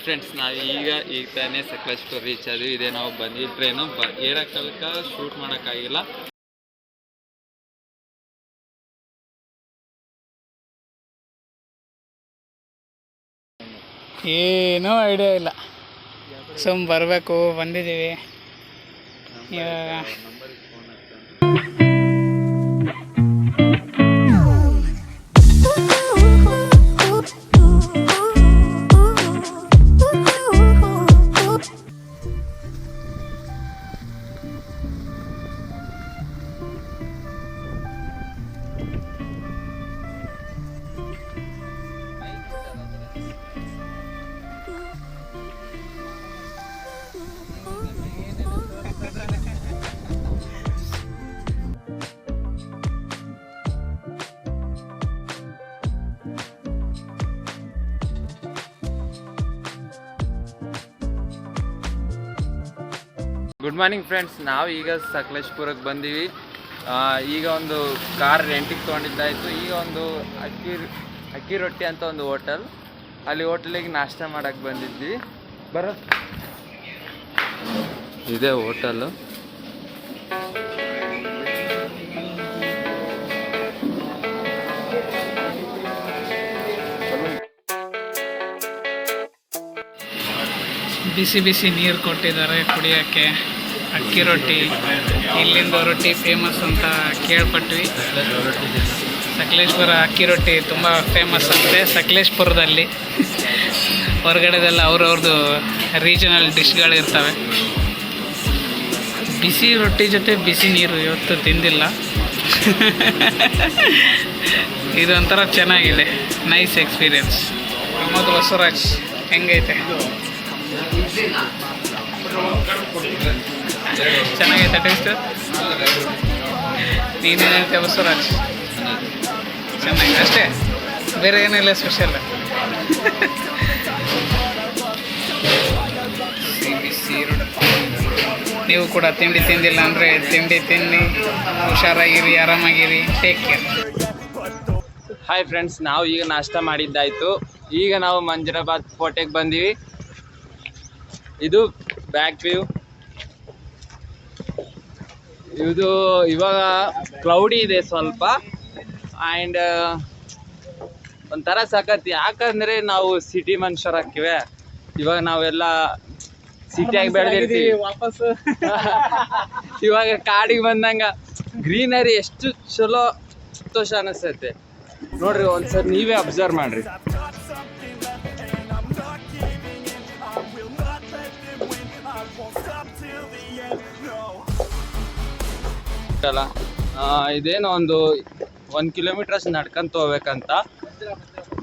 Friends, ನಾವು ಈಗ ತಾನೇ ಸಕಲೇಶ್ಪುರ ರೀಚ್ ಆದ್ವಿ. ಇದೇ ನಾವು ಬಂದಿದ್ದ ಟ್ರೈನು. ಹೇಳೋಕ್ಕಲ್ಕ ಶೂಟ್ ಮಾಡೋಕ್ಕಾಗಿಲ್ಲ. ಏನೂ ಐಡಿಯಾ ಇಲ್ಲ, ಸುಮ್ಮ ಬರಬೇಕು. ಬಂದಿದ್ದೀವಿ ಇವಾಗ. ಗುಡ್ ಮಾರ್ನಿಂಗ್ ಫ್ರೆಂಡ್ಸ್, ನಾವು ಈಗ ಸಕಲೇಶ್ಪುರಕ್ಕೆ ಬಂದೀವಿ. ಈಗ ಒಂದು ಕಾರ್ ರೆಂಟಿಗೆ ತೊಗೊಂಡಿದ್ದಾಯಿತು. ಈಗ ಒಂದು ಅಕ್ಕಿ ರೊಟ್ಟಿ ಅಂತ ಒಂದು ಹೋಟೆಲ್, ಅಲ್ಲಿ ಹೋಟೆಲಿಗೆ ನಾಷ್ಟ ಮಾಡೋಕ್ಕೆ ಬಂದಿದ್ವಿ. ಬರೋ ಇದೇ ಹೋಟೆಲ್ಲು. ಬಿಸಿ ಬಿಸಿ ನೀರು ಕೊಟ್ಟಿದ್ದಾರೆ ಕುಡಿಯೋಕ್ಕೆ. ಅಕ್ಕಿ ರೊಟ್ಟಿ, ಇಲ್ಲಿಂದ ರೊಟ್ಟಿ ಫೇಮಸ್ ಅಂತ ಕೇಳ್ಪಟ್ವಿ. ಸಕಲೇಶ್ಪುರ ಅಕ್ಕಿ ರೊಟ್ಟಿ ತುಂಬ ಫೇಮಸ್ ಅಂತೆ ಸಕಲೇಶ್ಪುರದಲ್ಲಿ. ಹೊರಗಡೆದೆಲ್ಲ ಅವ್ರವ್ರದ್ದು ರೀಜನಲ್ ಡಿಶ್ಗಳಿರ್ತವೆ. ಬಿಸಿ ರೊಟ್ಟಿ ಜೊತೆ ಬಿಸಿ ನೀರು ಇವತ್ತು ತಿಂದಿಲ್ಲ. ಇದೊಂಥರ ಚೆನ್ನಾಗಿದೆ, ನೈಸ್ ಎಕ್ಸ್ಪೀರಿಯನ್ಸ್. ಪ್ರಮೋದ್ ಬಸವರಾಜ್, ಹೆಂಗೈತೆ? ಚೆನ್ನಾಗೈತೆ ಟೇಸ್ಟ್? ನೀನೇನು ಹೇಳ್ತೇವೆ ಬಸವರಾಜ್? ಚೆನ್ನಾಗಿದೆ ಅಷ್ಟೇ, ಬೇರೆ ಏನಿಲ್ಲ ಸ್ಪೆಷಲ್. ನೀವು ಕೂಡ ತಿಂಡಿ ತಿಂದಿಲ್ಲ ಅಂದರೆ ತಿಂಡಿ ತಿನ್ನಿ, ಹುಷಾರಾಗಿರಿ, ಆರಾಮಾಗಿರಿ, ಟೇಕ್ ಕೇರ್. ಹಾಯ್ ಫ್ರೆಂಡ್ಸ್, ನಾವು ಈಗ ನಾಷ್ಟ ಮಾಡಿದ್ದಾಯಿತು. ಈಗ ನಾವು ಮಂಜರಾಬಾದ್ ಕೋಟೆಗೆ ಬಂದೀವಿ. ಇದು ಬ್ಯಾಕ್ ವ್ಯೂ. ಇದು ಇವಾಗ ಕ್ಲೌಡಿ ಇದೆ ಸ್ವಲ್ಪ, ಆ್ಯಂಡ್ ಒಂಥರ ಸಖತ್. ಯಾಕಂದರೆ ನಾವು ಸಿಟಿ ಮನುಷ್ಯರಾಗ್ತೀವಿ. ಇವಾಗ ನಾವೆಲ್ಲ ಸಿಟಿಯಾಗಿ ಬೆಳೆದಿರ್ತೀವಿ. ವಾಪಸ್ ಇವಾಗ ಕಾಡಿಗೆ ಬಂದಂಗ ಗ್ರೀನರಿ ಎಷ್ಟು ಚಲೋ ಸಂತೋಷ ಅನಿಸ್ತೈತೆ ನೋಡ್ರಿ. ಒಂದ್ಸರಿ ನೀವೇ ಅಬ್ಸರ್ವ್ ಮಾಡ್ರಿ. ಇದೇನೋ ಒಂದು 1 ಕಿಲೋಮೀಟರ್ ಅಷ್ಟು ನಡ್ಕೊಂತ ಹೋಗ್ಬೇಕಂತ.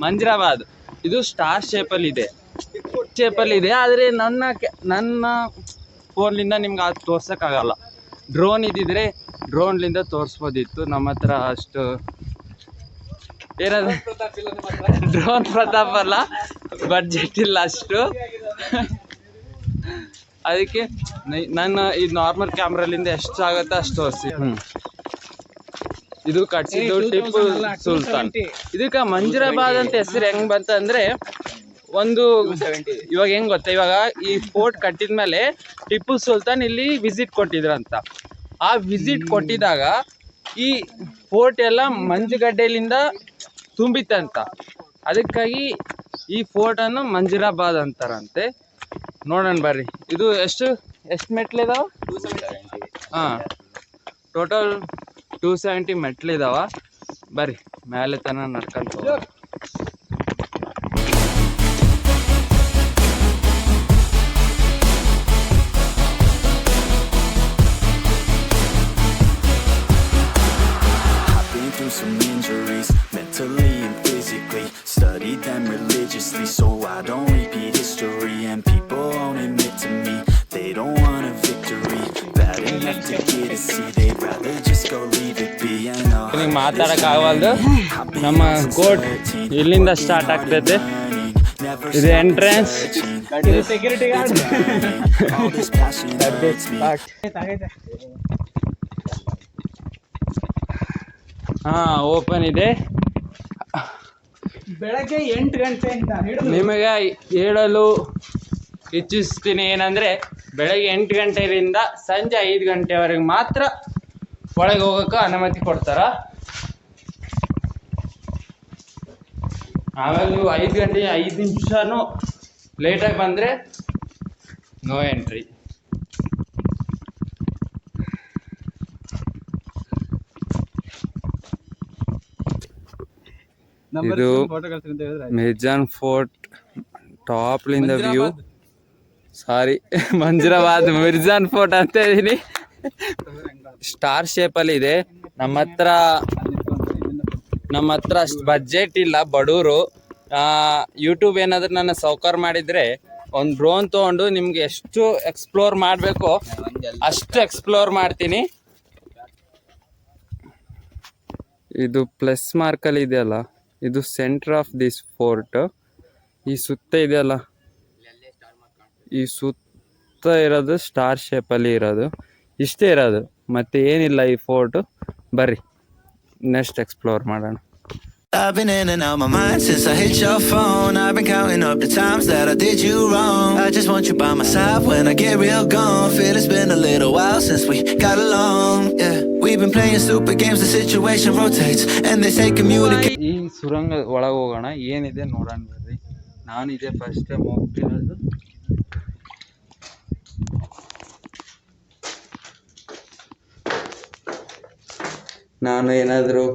ಮಂಜರಾಬಾದ್ ಇದು ಸ್ಟಾರ್ ಶೇಪಲ್ಲಿ ಇದೆ, ಆದರೆ ನನ್ನ ಫೋನ್ಲಿಂದ ನಿಮ್ಗೆ ಅದು ತೋರ್ಸೋಕ್ಕಾಗಲ್ಲ. ಡ್ರೋನ್ ಇದ್ದಿದ್ರೆ ಡ್ರೋನ್ಲಿಂದ ತೋರಿಸ್ಬೋದಿತ್ತು. ನಮ್ಮ ಹತ್ರ ಅಷ್ಟು ಏನಾದ್ರು ಡ್ರೋನ್ ಪ್ರತಾಪ್ ಅಲ್ಲ, ಬಡ್ಜೆಟ್ ಇಲ್ಲ ಅಷ್ಟು. ಅದಕ್ಕೆ ನನ್ನ ಈ ನಾರ್ಮಲ್ ಕ್ಯಾಮ್ರಾಲಿಂದ ಎಷ್ಟು ಆಗುತ್ತೆ ಅಷ್ಟು ತೋರಿಸಿ. ಇದು ಕಟ್ಟಿದ್ದು ಟಿಪ್ಪು ಸುಲ್ತಾನ್. ಇದಕ್ಕೆ ಮಂಜರಾಬಾದ್ ಅಂತ ಹೆಸರು ಹೆಂಗ್ ಬಂತಂದ್ರೆ, ಒಂದು ಇವಾಗ ಹೆಂಗ್ ಗೊತ್ತಾ, ಇವಾಗ ಈ ಫೋರ್ಟ್ ಕಟ್ಟಿದ ಮೇಲೆ ಟಿಪ್ಪು ಸುಲ್ತಾನ್ ಇಲ್ಲಿ ವಿಸಿಟ್ ಕೊಟ್ಟಿದ್ರಂತ. ಆ ವಿಸಿಟ್ ಕೊಟ್ಟಿದಾಗ ಈ ಫೋರ್ಟ್ ಎಲ್ಲ ಮಂಜುಗಡ್ಡೆಲಿಂದ ತುಂಬಿತ್ತಂತ. ಅದಕ್ಕಾಗಿ ಈ ಫೋರ್ಟನ್ನು ಮಂಜರಾಬಾದ್ ಅಂತಾರಂತೆ. ನೋಡೋಣ ಬರ್ರಿ. ಇದು ಎಷ್ಟು ಮೆಟ್ಲಿದಾವ? ಹಾಂ, ಟೋಟಲ್ 270 ಮೆಟ್ಲಿದಾವ. ಬರ್ರಿ ಮೇಲೆ ತನಕ ನಡ್ಕೊಂತ. Some injuries, mentally and physically. Studied them religiously, so I don't repeat history. And people won't admit to me they don't want a victory. Bad enough to get a see, they'd rather just go leave it be. And ನಿಮಗೆ ಮಾತಾಡೋಕ್ಕಾಗಲ್ದು. ನಮ್ಮ court ಇಲ್ಲಿಂದ start ಆಗ್ತೈತೆ. ಇದು entrance, ಇದು security guard. ಹಾಂ, open ಇದೆ. ಬೆಳಗ್ಗೆ 8 ಗಂಟೆಯಿಂದ ಹಿಡಿದು ನಿಮಗೆ ಹೇಳಲು ಇಚ್ಛಿಸ್ತೀನಿ ಏನಂದರೆ ಬೆಳಗ್ಗೆ 8 ಗಂಟೆಯಿಂದ ಸಂಜೆ 5 ಗಂಟೆವರೆಗೆ ಮಾತ್ರ ಒಳಗೆ ಹೋಗೋಕೆ ಅನುಮತಿ ಕೊಡ್ತಾರ. ಆಮೇಲೆ ನೀವು 5 ಗಂಟೆ 5 ನಿಮಿಷನೂ ಲೇಟಾಗಿ ಬಂದರೆ ನೋ ಎಂಟ್ರಿ. ಇದು ಮಿರ್ಜಾನ್ ಫೋರ್ಟ್ ಟಾಪ್ಲಿಂದ ವ್ಯೂ. ಸಾರಿ, ಮಂಜರಾಬಾದ್ ಮಿರ್ಜಾನ್ ಫೋರ್ಟ್ ಅಂತ ಇದೀನಿ. ಸ್ಟಾರ್ ಶೇಪಲ್ಲಿ ಇದೆ. ನಮ್ಮ ಹತ್ರ ಅಷ್ಟು ಬಡ್ಜೆಟ್ ಇಲ್ಲ, ಬಡವರು. ಯೂಟ್ಯೂಬ್ ಏನಾದರೂ ನನ್ನ ಸೌಕರ್ಯ ಮಾಡಿದರೆ ಒಂದು ಡ್ರೋನ್ ತೊಗೊಂಡು ನಿಮ್ಗೆ ಎಷ್ಟು ಎಕ್ಸ್ಪ್ಲೋರ್ ಮಾಡಬೇಕೋ ಅಷ್ಟು ಎಕ್ಸ್ಪ್ಲೋರ್ ಮಾಡ್ತೀನಿ. ಇದು ಪ್ಲಸ್ ಮಾರ್ಕಲ್ಲಿ ಇದೆಯಲ್ಲ, ಇದು ಸೆಂಟರ್ ಆಫ್ ದಿಸ್ ಫೋರ್ಟ್. ಈ ಸುತ್ತ ಇದೆಯಲ್ಲ, ಈ ಸುತ್ತ ಇರೋದು ಸ್ಟಾರ್ ಶೇಪಲ್ಲಿ ಇರೋದು. ಇಷ್ಟೇ ಇರೋದು, ಮತ್ತೆ ಏನಿಲ್ಲ ಈ ಫೋರ್ಟು. ಬರ್ರಿ ನೆಕ್ಸ್ಟ್ ಎಕ್ಸ್ಪ್ಲೋರ್ ಮಾಡೋಣ. I've been in and out my mind since I hit your phone. I've been counting up the times that I did you wrong. I just want you by my side when I get real gone. Feel it's been a little while since we got along. Yeah, we've been playing stupid games, the situation rotates and they say communicate. ಈ ಸುರಂಗ ಒಳಗೆ ಹೋಗೋಣ, ಏನಿದೆ ನೋಡೋಣ ಬರ್ರಿ. ನಾನು ಇದೇ first time ಹೋಗ್ತಿರೋದು. ನಾನು ಏನಾದರೂ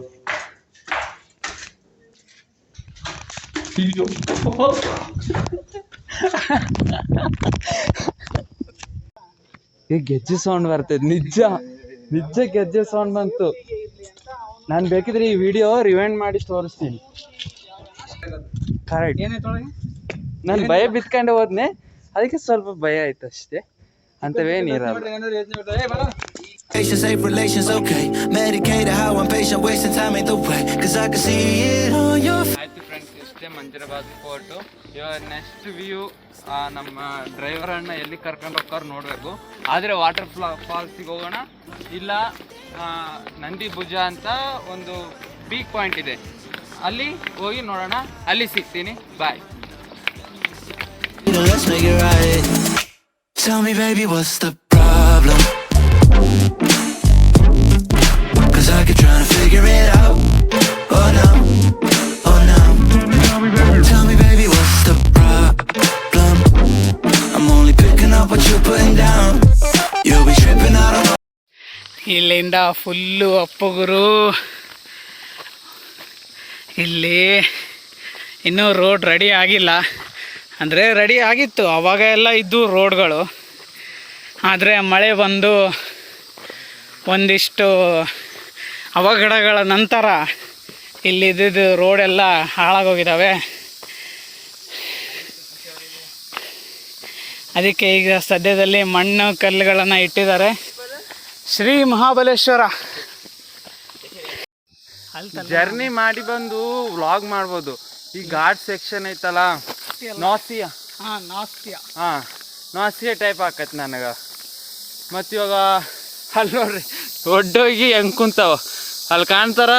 ಗೆಜ್ಜೆ ಸೌಂಡ್ ಬರ್ತದೆ. ನಿಜ ಗೆಜ್ಜೆ ಸೌಂಡ್ ಬಂತು. ನಾನು ಬೇಕಿದ್ರೆ ಈ ವಿಡಿಯೋ ರಿವೈಂಡ್ ಮಾಡಿ ತೋರಿಸ್ತೀನಿ. ಕರೆಕ್ಟ್. ನಾನು ಭಯ ಬಿತ್ಕೊಂಡು ಹೋದ್ನೆ, ಅದಕ್ಕೆ ಸ್ವಲ್ಪ ಭಯ ಆಯ್ತು ಅಷ್ಟೇ, ಅಂತವೇನಿರಲ್ಲ. Safe relations, okay. Medicated how I'm patient, wasting time ain't the way. Cause I can see it on your ಆಯ್ತು ಫ್ರೆಂಡ್ಸ್, ಇಷ್ಟೇ ಮಂಜರಾಬಾದ್ ಫೋರ್ಟು. ಇವಾಗ ನೆಕ್ಸ್ಟ್ ವ್ಯೂ ನಮ್ಮ ಡ್ರೈವರ್ ಅಣ್ಣ ಎಲ್ಲಿ ಕರ್ಕೊಂಡು ಹೋಗ್ತಾರೆ ನೋಡಬೇಕು. ಆದರೆ ವಾಟರ್ ಫಾಲ್ಸಿಗೆ ಹೋಗೋಣ, ಇಲ್ಲ ನಂದಿ ಭುಜ ಅಂತ ಒಂದು ಪೀಕ್ ಪಾಯಿಂಟ್ ಇದೆ, ಅಲ್ಲಿ ಹೋಗಿ ನೋಡೋಣ. ಅಲ್ಲಿ ಸಿಗ್ತೀನಿ. ಬಾಯ್. let's make it right. Tell me baby what's the problem? Cause I keep trying to figure it out. Oh no, oh no. Tell me baby what's the problem? I'm only picking up what you're putting down. You'll be tripping out on. ಇಲ್ಲಿಂದ full ಅಪ್ಪಗುರು. ಇಲ್ಲಿ ಇನ್ನೂ road ready ಆಗಿಲ್ಲ, ಅಂದರೆ ready ಆಗಿತ್ತು ಆವಾಗ ಎಲ್ಲ ಇದ್ದು ರೋಡ್ಗಳು. ಆದರೆ ಮಳೆ ಬಂದು ಒಂದಿಷ್ಟು ಅವಘಡಗಳ ನಂತರ ಇಲ್ಲಿದ್ದು ರೋಡೆಲ್ಲ ಹಾಳಾಗೋಗಿದ್ದಾವೆ. ಅದಕ್ಕೆ ಈಗ ಸದ್ಯದಲ್ಲಿ ಮಣ್ಣು ಕಲ್ಲುಗಳನ್ನು ಇಟ್ಟಿದ್ದಾರೆ. ಶ್ರೀ ಮಹಾಬಲೇಶ್ವರ ಜರ್ನಿ ಮಾಡಿ ಬಂದು ವ್ಲಾಗ್ ಮಾಡ್ಬೋದು. ಈ ಘಾಟ್ ಸೆಕ್ಷನ್ ಐತಲ್ಲ, ನಾಸಿಯಾ ನಾಸಿಯಾ ಟೈಪ್ ಆಕೈತಿ ನನಗೆ. ಮತ್ತು ಇವಾಗ ಅಲ್ಲಿ ನೋಡ್ರಿ ದೊಡ್ಡೋಗಿ ಹೆಂಗೆ ಕುಂತಾವ, ಅಲ್ಲಿ ಕಾಣ್ತಾರ.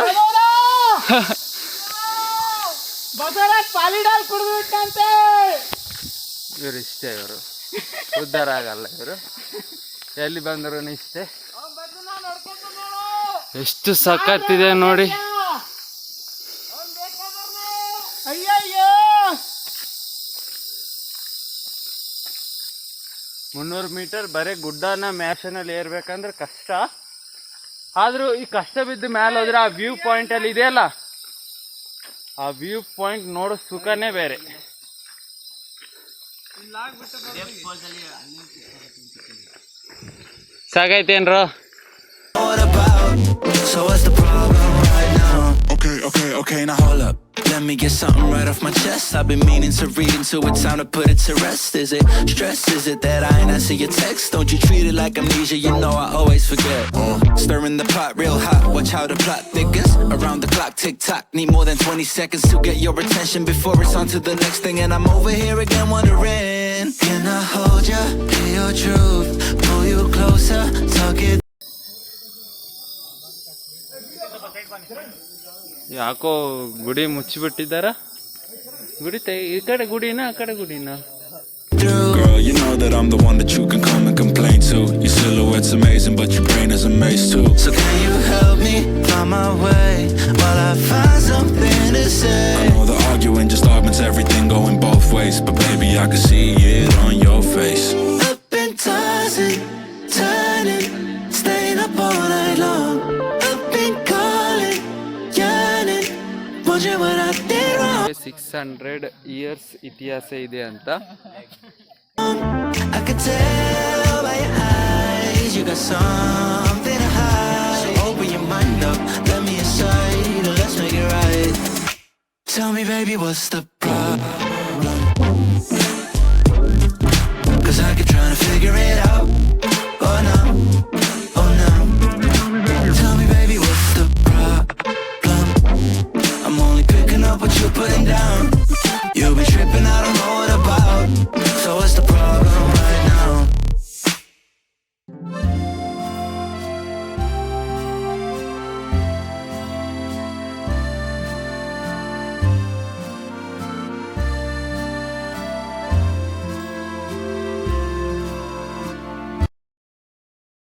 ಇವರು ಇಷ್ಟೇ, ಇವರು ಉದ್ಧಾರ ಆಗಲ್ಲ. ಇವರು ಎಲ್ಲಿ ಬಂದ್ರು ಇಷ್ಟೇ. ಎಷ್ಟು ಸಖತ್ತಿದೆ ನೋಡಿ. 300 ಮೀಟರ್ ಬರೀ ಗುಡ್ಡನ ಮ್ಯಾಷನಲ್ಲಿ ಏರ್ಬೇಕಂದ್ರೆ ಕಷ್ಟ. ಆದರೂ ಈ ಕಷ್ಟ ಬಿದ್ದು ಮ್ಯಾಲೆ ಹೋದ್ರೆ ಆ ವ್ಯೂ ಪಾಯಿಂಟಲ್ಲಿ ಇದೆಯಲ್ಲ, ಆ ವ್ಯೂ ಪಾಯಿಂಟ್ ನೋಡೋ ಸುಖನೇ ಬೇರೆ. ಸಾಗೈತೇನ್ರೋ? So what's the problem right now? Okay, now hold up. Let me get something right off my chest. I've been meaning to read into it, time to put it to rest. Is it stress? Is it that I ain't answer your text? Don't you treat it like amnesia, you know I always forget. Stirring the pot real hot, watch how the plot thickens. Around the clock, tick tock, need more than 20 seconds to get your attention before it's on to the next thing. And I'm over here again wondering, can I hold you, hear your truth, pull you closer, talk it. ಯಾಕೋ ಗುಡಿ ಮುಚ್ಚಿಬಿಟ್ಟಿದ್ದಾರ. ಗುಡಿತೆ ಈ ಕಡೆ ಗುಡಿನ ಆ ಕಡೆ ಗುಡಿನ. Girl, you know that I'm the one that you can come and complain to. Your silhouette's amazing, but your brain is a maze too. So can you help me find my way while I find something to say? I know the arguing just augments everything going both ways, but baby, I can see it on your face. I've been tossing, turning, staying up all night long. I've been calling, yearning, wondering what I did wrong. 600 years ಇತಿಹಾಸ ಇದೆ ಅಂತ. I could tell by your eyes you got something to hide. So open your mind up, let me inside, let's make it right. Tell me baby, what's the problem? 'Cause I keep trying to figure it out. Oh no, oh no. Tell me baby, what's the problem? I'm only picking up what you're putting